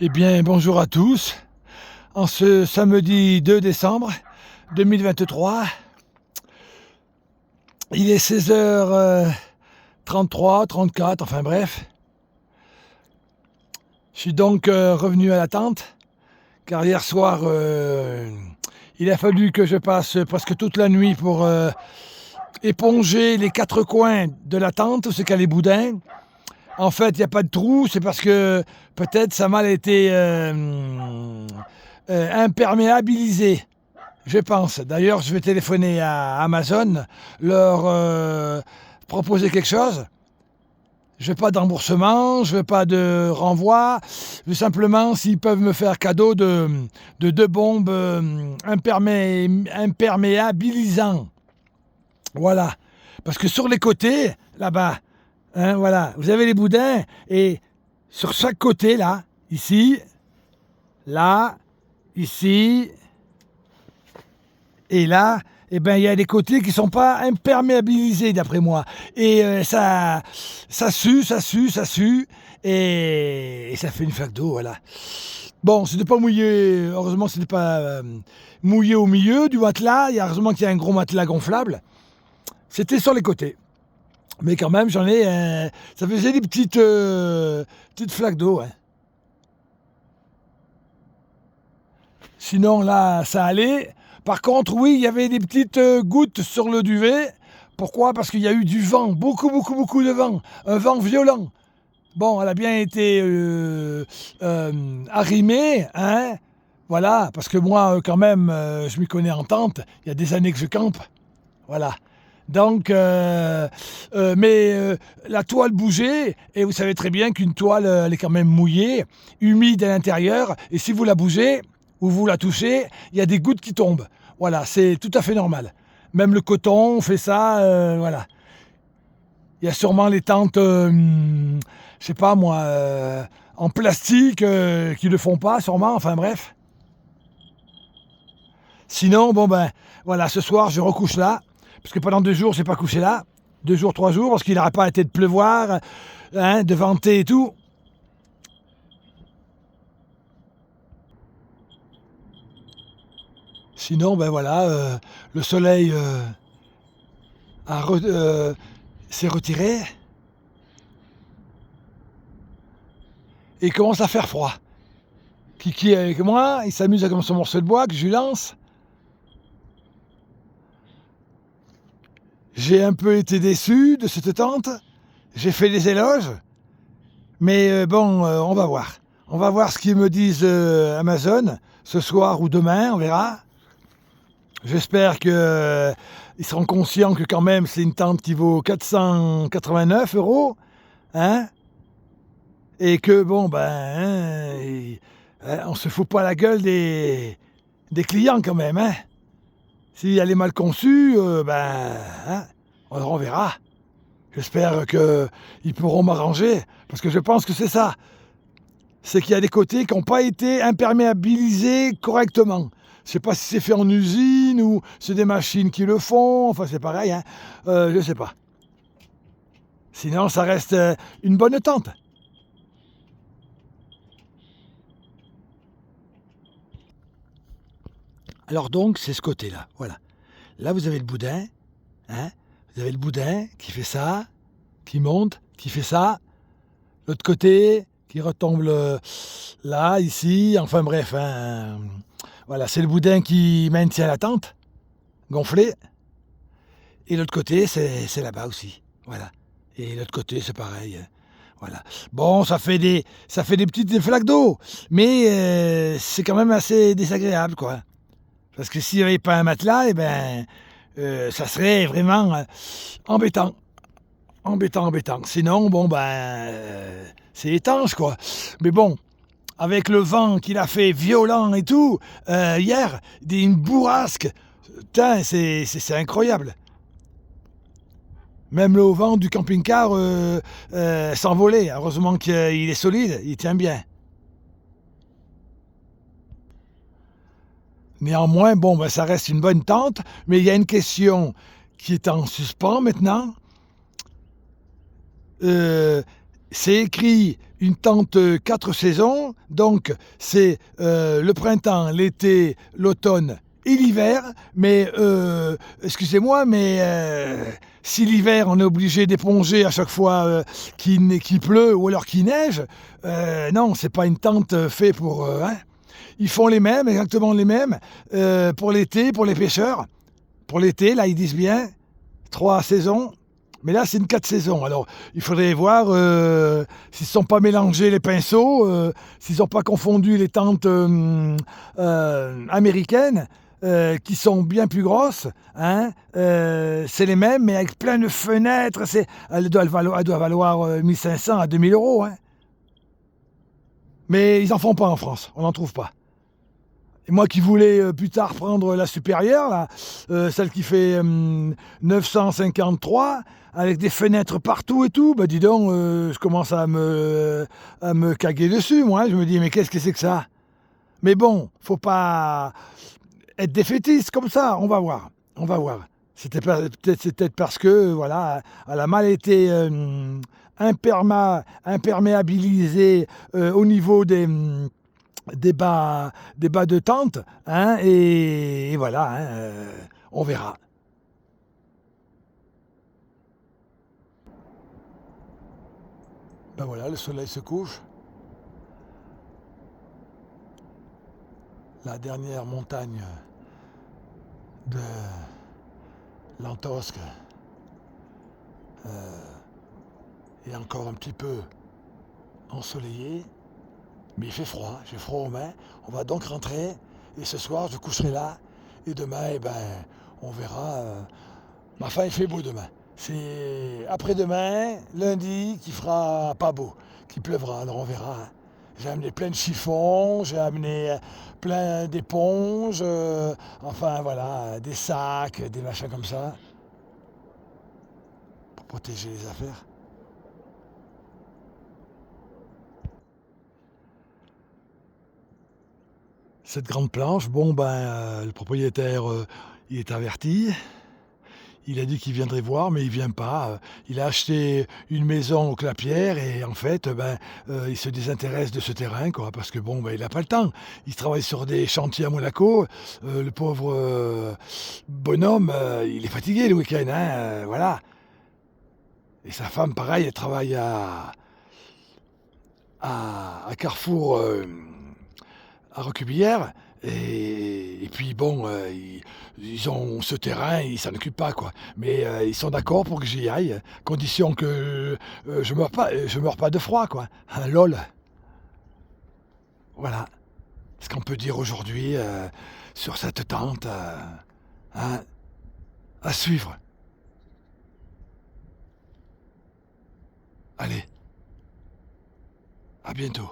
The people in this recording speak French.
Eh bien, bonjour à tous. En ce samedi 2 décembre 2023, il est 16h33, 34, enfin bref. Je suis donc revenu à la tente, car hier soir, il a fallu que je passe presque toute la nuit pour éponger les 4 coins de la tente, ce qu'a les boudins. En fait, il n'y a pas de trou, c'est parce que peut-être ça a mal été imperméabilisé, je pense. D'ailleurs, je vais téléphoner à Amazon, leur proposer quelque chose. Je veux pas d'emboursement, je veux pas de renvoi. Je veux simplement s'ils peuvent me faire cadeau de 2 bombes imperméabilisants. Voilà. Parce que sur les côtés, là-bas, hein, voilà, vous avez les boudins et sur chaque côté, là, ici, là, ici et là, eh ben, il y a des côtés qui ne sont pas imperméabilisés d'après moi. Et ça sue, et ça fait une flaque d'eau, voilà. Bon, c'était pas mouillé, heureusement c'était pas mouillé au milieu du matelas, il y a heureusement qu'il y a un gros matelas gonflable. C'était sur les côtés. Mais quand même, j'en ai, ça faisait des petites flaques d'eau. Hein. Sinon, là, ça allait. Par contre, oui, il y avait des petites gouttes sur le duvet. Pourquoi? Parce qu'il y a eu du vent, beaucoup de vent. Un vent violent. Bon, elle a bien été arrimée, hein. Voilà, parce que moi, quand même, je m'y connais en tente. Il y a des années que je campe. Voilà. Donc, mais la toile bougeait, et vous savez très bien qu'une toile, elle est quand même mouillée, humide à l'intérieur, et si vous la bougez, ou vous la touchez, il y a des gouttes qui tombent. Voilà, c'est tout à fait normal. Même le coton fait ça, voilà. Il y a sûrement les tentes, je sais pas moi, en plastique, qui le font pas, sûrement, enfin bref. Sinon, bon ben, voilà, ce soir, je recouche là. Parce que pendant 2 jours, j'ai pas couché là. 2 jours, 3 jours, parce qu'il n'aurait pas arrêté de pleuvoir, hein, de venter et tout. Sinon, ben voilà, le soleil s'est retiré et il commence à faire froid. Kiki est avec moi, il s'amuse avec son morceau de bois que je lui lance. J'ai un peu été déçu de cette tente. J'ai fait des éloges. Mais bon, on va voir. On va voir ce qu'ils me disent Amazon ce soir ou demain, on verra. J'espère qu'ils seront conscients que quand même c'est une tente qui vaut 489 €, hein, et que bon ben, on se fout pas la gueule des clients quand même, hein. Si elle est mal conçue, ben, hein, on verra. J'espère qu'ils pourront m'arranger, parce que je pense que c'est ça. C'est qu'il y a des côtés qui n'ont pas été imperméabilisés correctement. Je ne sais pas si c'est fait en usine ou c'est des machines qui le font, enfin c'est pareil, hein. Je ne sais pas. Sinon, ça reste une bonne tente. Alors donc, c'est ce côté-là, voilà. Là, vous avez le boudin, hein. Vous avez le boudin qui fait ça, qui monte, qui fait ça. L'autre côté, qui retombe là, ici, enfin bref, hein. Voilà, c'est le boudin qui maintient la tente, gonflée. Et l'autre côté, c'est là-bas aussi. Voilà. Et l'autre côté, c'est pareil. Voilà. Bon, ça fait des petites flaques d'eau, mais c'est quand même assez désagréable, quoi. Parce que s'il n'y avait pas un matelas, eh ben, ça serait vraiment embêtant. Embêtant. Sinon, bon, ben, c'est étanche, quoi. Mais bon, avec le vent qu'il a fait violent et tout, hier, une bourrasque. Putain, c'est incroyable. Même le vent du camping-car s'envolait. Heureusement qu'il est solide, il tient bien. Néanmoins, bon, ben, ça reste une bonne tente, mais il y a une question qui est en suspens maintenant. c'est écrit une tente 4 saisons, donc c'est le printemps, l'été, l'automne et l'hiver, mais excusez-moi, mais si l'hiver on est obligé d'éponger à chaque fois qu'il pleut ou alors qu'il neige, non, c'est pas une tente faite pour... hein. Ils font les mêmes, exactement les mêmes, pour l'été, pour les pêcheurs. Pour l'été, là ils disent bien, 3 saisons. Mais là, c'est une 4 saisons. Alors, il faudrait voir s'ils ne sont pas mélangés les pinceaux, s'ils n'ont pas confondu les tentes américaines, qui sont bien plus grosses. Hein. C'est les mêmes, mais avec plein de fenêtres. Elle doit valoir 1500 à 2000 euros. Hein. Mais ils n'en font pas en France. On n'en trouve pas. Et moi qui voulais plus tard prendre la supérieure, là, celle qui fait 953, avec des fenêtres partout et tout, bah dis donc, je commence à me caguer dessus, moi. Je me dis, mais qu'est-ce que c'est que ça? Mais bon, faut pas être défaitiste comme ça, on va voir. On va voir. C'est peut-être parce que, voilà, elle a mal été imperméabilisée au niveau des bas de tente, hein, et voilà, hein, on verra. Ben voilà, le soleil se couche. La dernière montagne de l'Antosque est encore un petit peu ensoleillée, mais il fait froid, j'ai froid aux mains. On va donc rentrer, et ce soir je coucherai là, et demain, eh ben, on verra. Ma fin, il fait beau demain. C'est après-demain, lundi, qui fera pas beau, qui pleuvra, alors on verra. Hein. J'ai amené plein de chiffons, j'ai amené plein d'éponges, enfin voilà, des sacs, des machins comme ça, pour protéger les affaires. Cette grande planche, bon ben, le propriétaire, il est averti. Il a dit qu'il viendrait voir, mais il vient pas. Il a acheté une maison au Clapière et en fait, ben, il se désintéresse de ce terrain, quoi, parce que bon, ben, il n'a pas le temps. Il travaille sur des chantiers à Monaco. Le pauvre bonhomme, il est fatigué le week-end, hein, voilà. Et sa femme, pareil, elle travaille à Carrefour, à Roquebillière. Et puis bon, ils ont ce terrain, ils s'en occupent pas quoi. Mais ils sont d'accord pour que j'y aille, condition que je meurs pas de froid quoi. Hein, lol. Voilà ce qu'on peut dire aujourd'hui sur cette tente. Hein, à suivre. Allez, à bientôt.